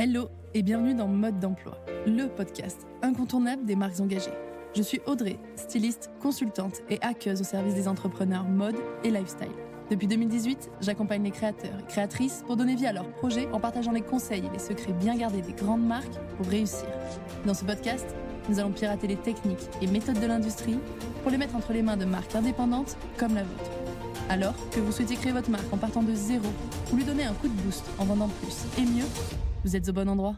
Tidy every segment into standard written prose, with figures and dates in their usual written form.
Hello et bienvenue dans Mode d'emploi, le podcast incontournable des marques engagées. Je suis Audrey, styliste, consultante et hackeuse au service des entrepreneurs mode et lifestyle. Depuis 2018, j'accompagne les créateurs et créatrices pour donner vie à leurs projets en partageant les conseils et les secrets bien gardés des grandes marques pour réussir. Dans ce podcast, nous allons pirater les techniques et méthodes de l'industrie pour les mettre entre les mains de marques indépendantes comme la vôtre. Alors que vous souhaitez créer votre marque en partant de zéro ou lui donner un coup de boost en vendant plus et mieux, vous êtes au bon endroit.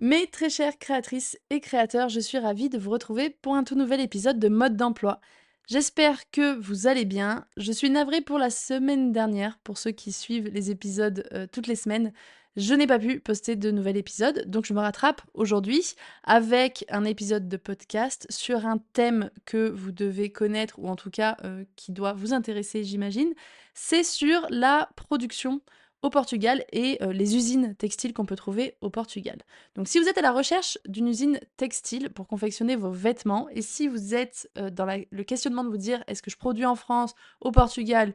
Mes très chères créatrices et créateurs, je suis ravie de vous retrouver pour un tout nouvel épisode de Mode d'emploi. J'espère que vous allez bien. Je suis navrée pour la semaine dernière, pour ceux qui suivent les épisodes toutes les semaines. Je n'ai pas pu poster de nouvel épisode, donc je me rattrape aujourd'hui avec un épisode de podcast sur un thème que vous devez connaître, ou en tout cas qui doit vous intéresser, j'imagine. C'est sur la production au Portugal et les usines textiles qu'on peut trouver au Portugal. Donc si vous êtes à la recherche d'une usine textile pour confectionner vos vêtements, et si vous êtes dans le questionnement de vous dire est-ce que je produis en France, au Portugal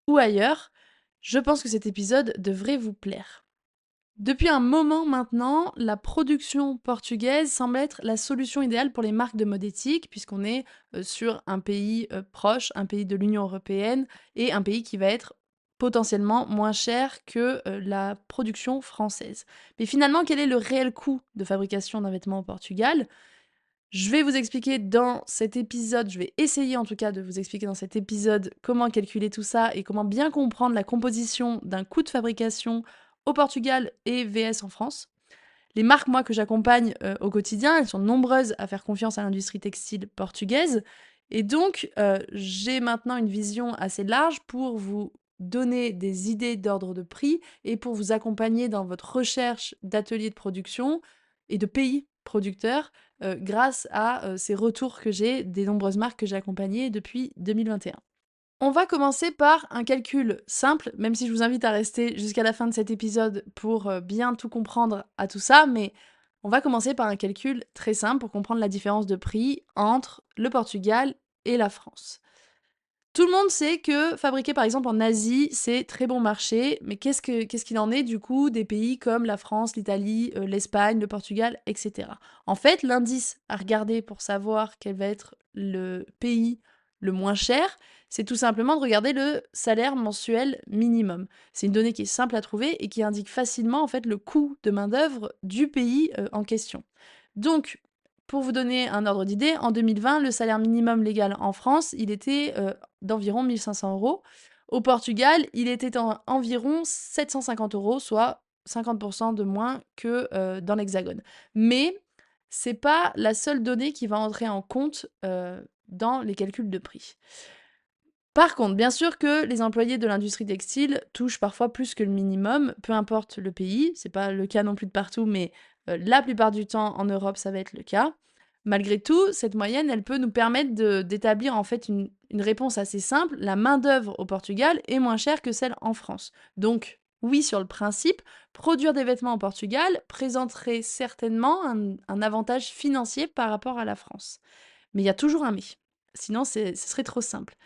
ou ailleurs, je pense que cet épisode devrait vous plaire. Depuis un moment maintenant, la production portugaise semble être la solution idéale pour les marques de mode éthique, puisqu'on est sur un pays proche, un pays de l'Union européenne, et un pays qui va être potentiellement moins cher que la production française. Mais finalement, quel est le réel coût de fabrication d'un vêtement au Portugal ? Je vais vous expliquer dans cet épisode, je vais essayer en tout cas de vous expliquer dans cet épisode comment calculer tout ça et comment bien comprendre la composition d'un coût de fabrication au Portugal et VS en France. Les marques, moi, que j'accompagne au quotidien, elles sont nombreuses à faire confiance à l'industrie textile portugaise. Et donc, j'ai maintenant une vision assez large pour vous donner des idées d'ordre de prix et pour vous accompagner dans votre recherche d'ateliers de production et de pays producteurs grâce à ces retours que j'ai des nombreuses marques que j'ai accompagnées depuis 2021. On va commencer par un calcul simple, même si je vous invite à rester jusqu'à la fin de cet épisode pour bien tout comprendre à tout ça, mais on va commencer par un calcul très simple pour comprendre la différence de prix entre le Portugal et la France. Tout le monde sait que fabriquer par exemple en Asie, c'est très bon marché, mais qu'est-ce qu'il en est du coup des pays comme la France, l'Italie, l'Espagne, le Portugal, etc. En fait, l'indice à regarder pour savoir quel va être le pays le moins cher, c'est tout simplement de regarder le salaire mensuel minimum. C'est une donnée qui est simple à trouver et qui indique facilement en fait le coût de main-d'œuvre du pays en question. Donc, pour vous donner un ordre d'idée, en 2020, le salaire minimum légal en France, il était d'environ 1 500 euros. Au Portugal, il était environ 750 euros, soit 50% de moins que dans l'Hexagone. Mais c'est pas la seule donnée qui va entrer en compte dans les calculs de prix. Par contre, bien sûr que les employés de l'industrie textile touchent parfois plus que le minimum, peu importe le pays. C'est pas le cas non plus de partout, mais la plupart du temps en Europe, ça va être le cas. Malgré tout, cette moyenne, elle peut nous permettre d'établir en fait une réponse assez simple. La main-d'œuvre au Portugal est moins chère que celle en France. Donc, oui, sur le principe, produire des vêtements au Portugal présenterait certainement un avantage financier par rapport à la France. Mais il y a toujours un mais. Sinon, ce serait trop simple.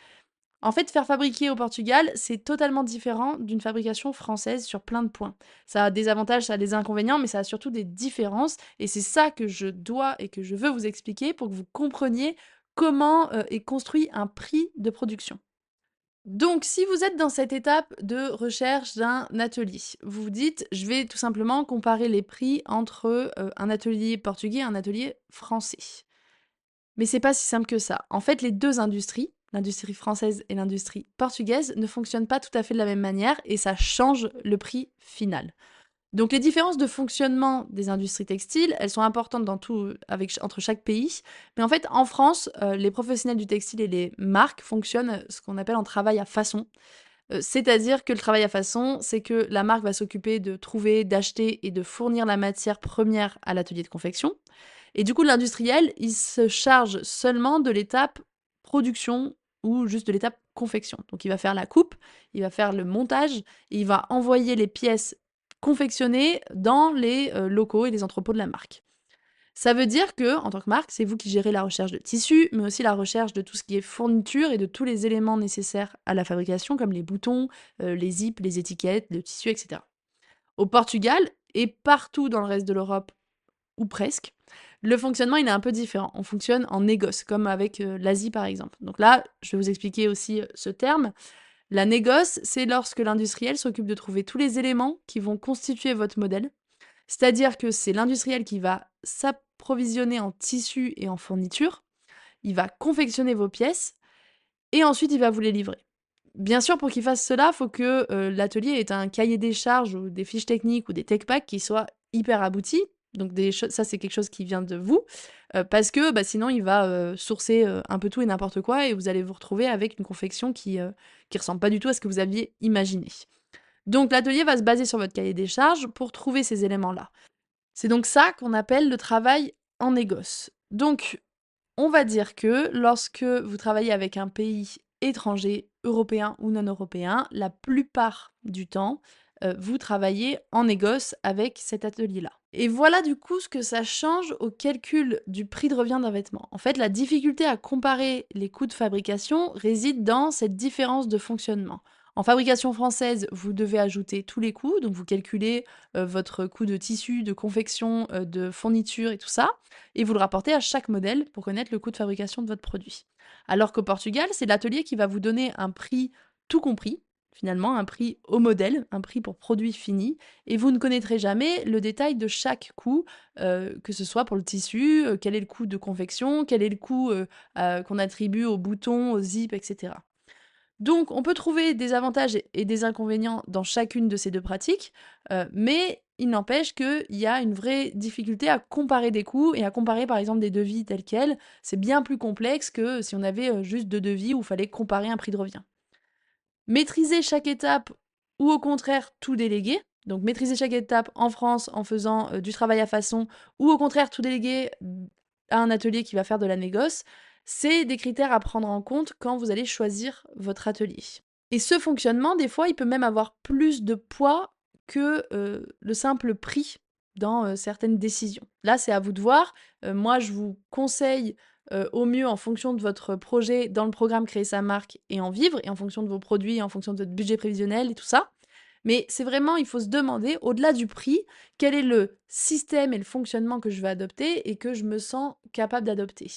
En fait, faire fabriquer au Portugal, c'est totalement différent d'une fabrication française sur plein de points. Ça a des avantages, ça a des inconvénients, mais ça a surtout des différences. Et c'est ça que je dois et que je veux vous expliquer pour que vous compreniez comment est construit un prix de production. Donc, si vous êtes dans cette étape de recherche d'un atelier, vous vous dites, je vais tout simplement comparer les prix entre un atelier portugais et un atelier français. Mais c'est pas si simple que ça. En fait, les deux industries, l'industrie française et l'industrie portugaise, ne fonctionnent pas tout à fait de la même manière et ça change le prix final. Donc les différences de fonctionnement des industries textiles, elles sont importantes entre chaque pays. Mais en fait, en France, les professionnels du textile et les marques fonctionnent ce qu'on appelle en travail à façon. C'est-à-dire que le travail à façon, c'est que la marque va s'occuper de trouver, d'acheter et de fournir la matière première à l'atelier de confection. Et du coup, l'industriel, il se charge seulement de l'étape production ou juste de l'étape confection. Donc il va faire la coupe, il va faire le montage, et il va envoyer les pièces confectionnées dans les locaux et les entrepôts de la marque. Ça veut dire que, en tant que marque, c'est vous qui gérez la recherche de tissus, mais aussi la recherche de tout ce qui est fourniture et de tous les éléments nécessaires à la fabrication, comme les boutons, les zips, les étiquettes, le tissu, etc. Au Portugal, et partout dans le reste de l'Europe, ou presque, le fonctionnement il est un peu différent. On fonctionne en négoce, comme avec l'Asie par exemple. Donc là, je vais vous expliquer aussi ce terme. La négoce, c'est lorsque l'industriel s'occupe de trouver tous les éléments qui vont constituer votre modèle. C'est-à-dire que c'est l'industriel qui va s'approvisionner en tissus et en fournitures, il va confectionner vos pièces et ensuite il va vous les livrer. Bien sûr, pour qu'il fasse cela, il faut que l'atelier ait un cahier des charges ou des fiches techniques ou des tech packs qui soient hyper aboutis. Donc ça, c'est quelque chose qui vient de vous, parce que sinon il va sourcer un peu tout et n'importe quoi et vous allez vous retrouver avec une confection qui ressemble pas du tout à ce que vous aviez imaginé. Donc l'atelier va se baser sur votre cahier des charges pour trouver ces éléments-là. C'est donc ça qu'on appelle le travail en négoce. Donc, on va dire que lorsque vous travaillez avec un pays étranger, européen ou non européen, la plupart du temps, vous travaillez en négoce avec cet atelier-là. Et voilà du coup ce que ça change au calcul du prix de revient d'un vêtement. En fait, la difficulté à comparer les coûts de fabrication réside dans cette différence de fonctionnement. En fabrication française, vous devez ajouter tous les coûts, donc vous calculez votre coût de tissu, de confection, de fourniture et tout ça, et vous le rapportez à chaque modèle pour connaître le coût de fabrication de votre produit. Alors qu'au Portugal, c'est l'atelier qui va vous donner un prix tout compris, finalement, un prix au modèle, un prix pour produit fini, et vous ne connaîtrez jamais le détail de chaque coût, que ce soit pour le tissu, quel est le coût de confection, quel est le coût qu'on attribue aux boutons, aux zips, etc. Donc, on peut trouver des avantages et des inconvénients dans chacune de ces deux pratiques, mais il n'empêche qu'il y a une vraie difficulté à comparer des coûts et à comparer par exemple des devis tels quels. C'est bien plus complexe que si on avait juste deux devis où il fallait comparer un prix de revient. Maîtriser chaque étape ou au contraire tout déléguer, donc maîtriser chaque étape en France en faisant du travail à façon ou au contraire tout déléguer à un atelier qui va faire de la négoce, c'est des critères à prendre en compte quand vous allez choisir votre atelier. Et ce fonctionnement, des fois, il peut même avoir plus de poids que le simple prix dans certaines décisions. Là, c'est à vous de voir. Moi, je vous conseille au mieux en fonction de votre projet dans le programme Créer sa marque et en vivre, et en fonction de vos produits, en fonction de votre budget prévisionnel et tout ça. Mais c'est vraiment, il faut se demander, au-delà du prix, quel est le système et le fonctionnement que je vais adopter et que je me sens capable d'adopter.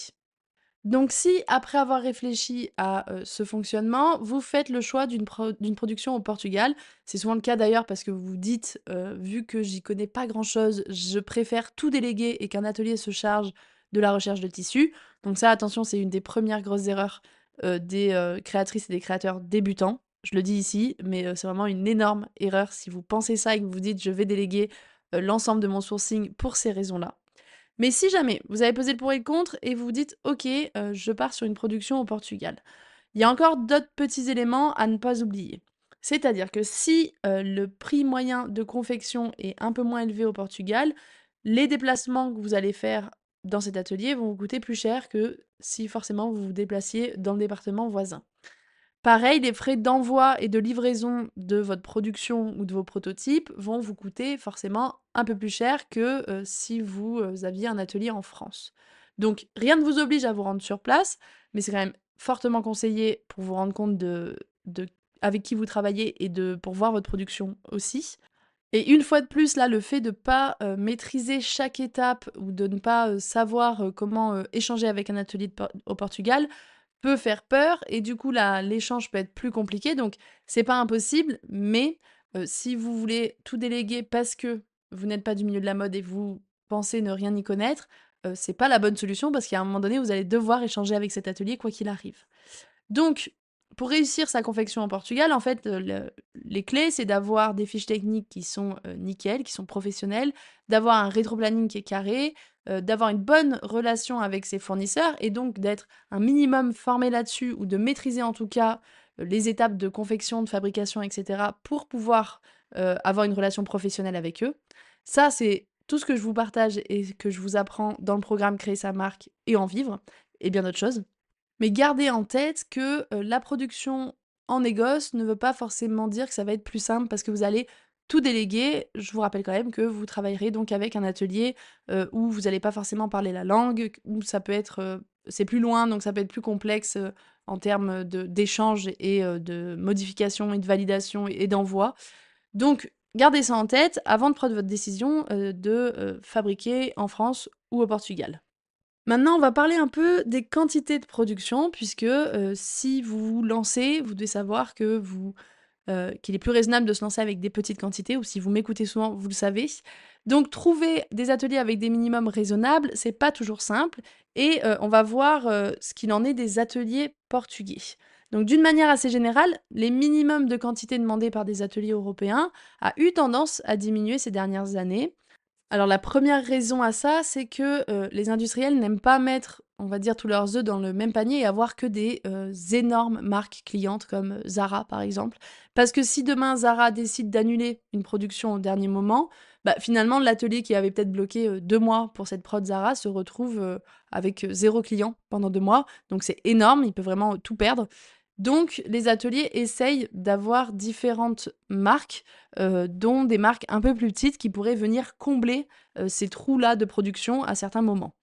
Donc si, après avoir réfléchi à ce fonctionnement, vous faites le choix d'une production au Portugal, c'est souvent le cas d'ailleurs parce que vous vous dites, vu que j'y connais pas grand-chose, je préfère tout déléguer et qu'un atelier se charge de la recherche de tissus. Donc ça, attention, c'est une des premières grosses erreurs des créatrices et des créateurs débutants. Je le dis ici, mais c'est vraiment une énorme erreur si vous pensez ça et que vous vous dites: «Je vais déléguer l'ensemble de mon sourcing pour ces raisons-là». Mais si jamais vous avez pesé le pour et le contre et vous vous dites: «OK, je pars sur une production au Portugal», il y a encore d'autres petits éléments à ne pas oublier. C'est-à-dire que si, le prix moyen de confection est un peu moins élevé au Portugal, les déplacements que vous allez faire dans cet atelier vont vous coûter plus cher que si forcément vous vous déplaciez dans le département voisin. Pareil, les frais d'envoi et de livraison de votre production ou de vos prototypes vont vous coûter forcément un peu plus cher que si vous aviez un atelier en France. Donc rien ne vous oblige à vous rendre sur place, mais c'est quand même fortement conseillé pour vous rendre compte de avec qui vous travaillez et pour voir votre production aussi. Et une fois de plus, là, le fait de ne pas maîtriser chaque étape ou de ne pas savoir comment échanger avec un atelier au Portugal peut faire peur et du coup là, l'échange peut être plus compliqué donc c'est pas impossible mais si vous voulez tout déléguer parce que vous n'êtes pas du milieu de la mode et vous pensez ne rien y connaître, c'est pas la bonne solution parce qu'à un moment donné, vous allez devoir échanger avec cet atelier quoi qu'il arrive. Donc, pour réussir sa confection en Portugal, en fait, les clés, c'est d'avoir des fiches techniques qui sont nickel, qui sont professionnelles, d'avoir un rétro-planning qui est carré, d'avoir une bonne relation avec ses fournisseurs et donc d'être un minimum formé là-dessus ou de maîtriser en tout cas les étapes de confection, de fabrication, etc. pour pouvoir avoir une relation professionnelle avec eux. Ça, c'est tout ce que je vous partage et que je vous apprends dans le programme Créer sa marque et en vivre et bien d'autres choses. Mais gardez en tête que, la production en négoce ne veut pas forcément dire que ça va être plus simple parce que vous allez tout déléguer. Je vous rappelle quand même que vous travaillerez donc avec un atelier, où vous allez pas forcément parler la langue, où ça peut être, c'est plus loin, donc ça peut être plus complexe, en termes d'échanges et de modifications et de validation et d'envoi. Donc gardez ça en tête avant de prendre votre décision de fabriquer en France ou au Portugal. Maintenant, on va parler un peu des quantités de production, puisque si vous vous lancez, vous devez savoir qu'il est plus raisonnable de se lancer avec des petites quantités, ou si vous m'écoutez souvent, vous le savez. Donc, trouver des ateliers avec des minimums raisonnables, c'est pas toujours simple, et on va voir ce qu'il en est des ateliers portugais. Donc, d'une manière assez générale, les minimums de quantité demandés par des ateliers européens a eu tendance à diminuer ces dernières années. Alors la première raison à ça, c'est que, les industriels n'aiment pas mettre, on va dire, tous leurs œufs dans le même panier et avoir que des, énormes marques clientes comme, Zara, par exemple. Parce que si demain Zara décide d'annuler une production au dernier moment, bah, finalement l'atelier qui avait peut-être bloqué, 2 mois pour cette prod Zara se retrouve, avec, 0 client pendant 2 mois. Donc c'est énorme, il peut vraiment tout perdre. Donc les ateliers essayent d'avoir différentes marques, dont des marques un peu plus petites qui pourraient venir combler, ces trous-là de production à certains moments.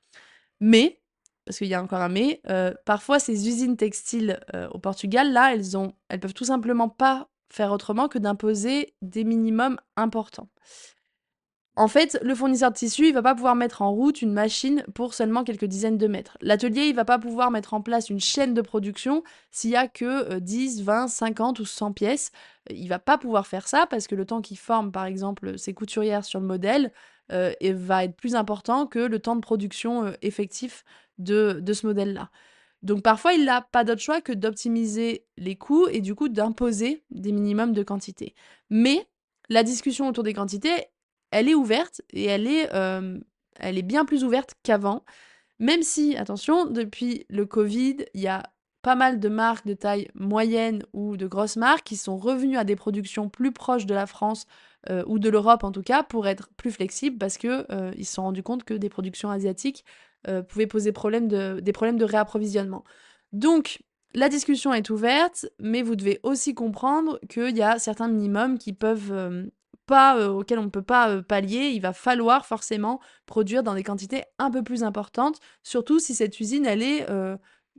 Mais, parce qu'il y a encore un mais, parfois ces usines textiles, au Portugal, là, elles peuvent tout simplement pas faire autrement que d'imposer des minimums importants. En fait, le fournisseur de tissu, il va pas pouvoir mettre en route une machine pour seulement quelques dizaines de mètres. L'atelier, il va pas pouvoir mettre en place une chaîne de production s'il y a que 10, 20, 50 ou 100 pièces. Il va pas pouvoir faire ça parce que le temps qu'il forme, par exemple, ses couturières sur le modèle, va être plus important que le temps de production effectif de ce modèle-là. Donc parfois, il n'a pas d'autre choix que d'optimiser les coûts et du coup d'imposer des minimums de quantité. Mais la discussion autour des quantités, elle est ouverte et elle est bien plus ouverte qu'avant. Même si, attention, depuis le Covid, il y a pas mal de marques de taille moyenne ou de grosses marques qui sont revenues à des productions plus proches de la France ou de l'Europe en tout cas pour être plus flexibles parce que ils se sont rendus compte que des productions asiatiques pouvaient poser des problèmes de réapprovisionnement. Donc, la discussion est ouverte, mais vous devez aussi comprendre qu'il y a certains minimums qui peuvent pas, auxquels on ne peut pas pallier. Il va falloir forcément produire dans des quantités un peu plus importantes, surtout si cette usine, elle est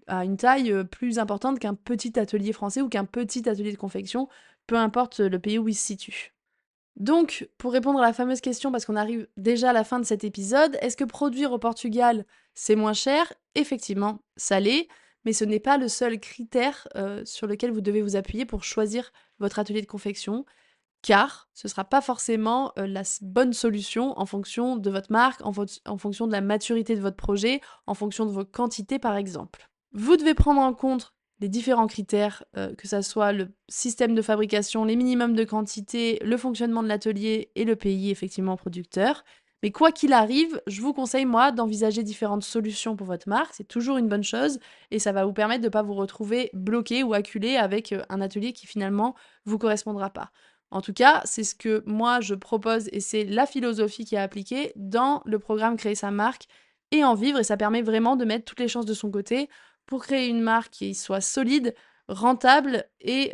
à une taille plus importante qu'un petit atelier français ou qu'un petit atelier de confection, peu importe le pays où il se situe. Donc, pour répondre à la fameuse question, parce qu'on arrive déjà à la fin de cet épisode, est-ce que produire au Portugal, c'est moins cher? Effectivement, ça l'est, mais ce n'est pas le seul critère sur lequel vous devez vous appuyer pour choisir votre atelier de confection, car ce ne sera pas forcément bonne solution en fonction de votre marque, en fonction de la maturité de votre projet, en fonction de vos quantités par exemple. Vous devez prendre en compte les différents critères, que ça soit le système de fabrication, les minimums de quantité, le fonctionnement de l'atelier et le pays effectivement producteur. Mais quoi qu'il arrive, je vous conseille moi d'envisager différentes solutions pour votre marque, c'est toujours une bonne chose et ça va vous permettre de ne pas vous retrouver bloqué ou acculé avec, un atelier qui finalement vous correspondra pas. En tout cas, c'est ce que moi je propose et c'est la philosophie qui est appliquée dans le programme Créer sa marque et en vivre et ça permet vraiment de mettre toutes les chances de son côté pour créer une marque qui soit solide, rentable et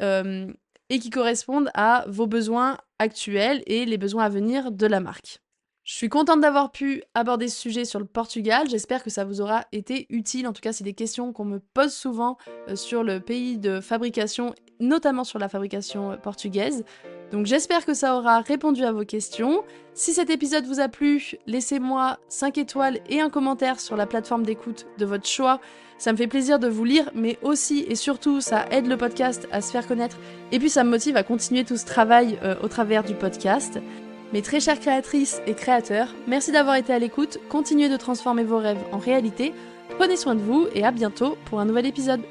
qui corresponde à vos besoins actuels et les besoins à venir de la marque. Je suis contente d'avoir pu aborder ce sujet sur le Portugal. J'espère que ça vous aura été utile. En tout cas, c'est des questions qu'on me pose souvent sur le pays de fabrication, notamment sur la fabrication portugaise. Donc j'espère que ça aura répondu à vos questions. Si cet épisode vous a plu, laissez-moi 5 étoiles et un commentaire sur la plateforme d'écoute de votre choix. Ça me fait plaisir de vous lire, mais aussi et surtout, ça aide le podcast à se faire connaître. Et puis ça me motive à continuer tout ce travail au travers du podcast. Mes très chères créatrices et créateurs, merci d'avoir été à l'écoute. Continuez de transformer vos rêves en réalité. Prenez soin de vous et à bientôt pour un nouvel épisode.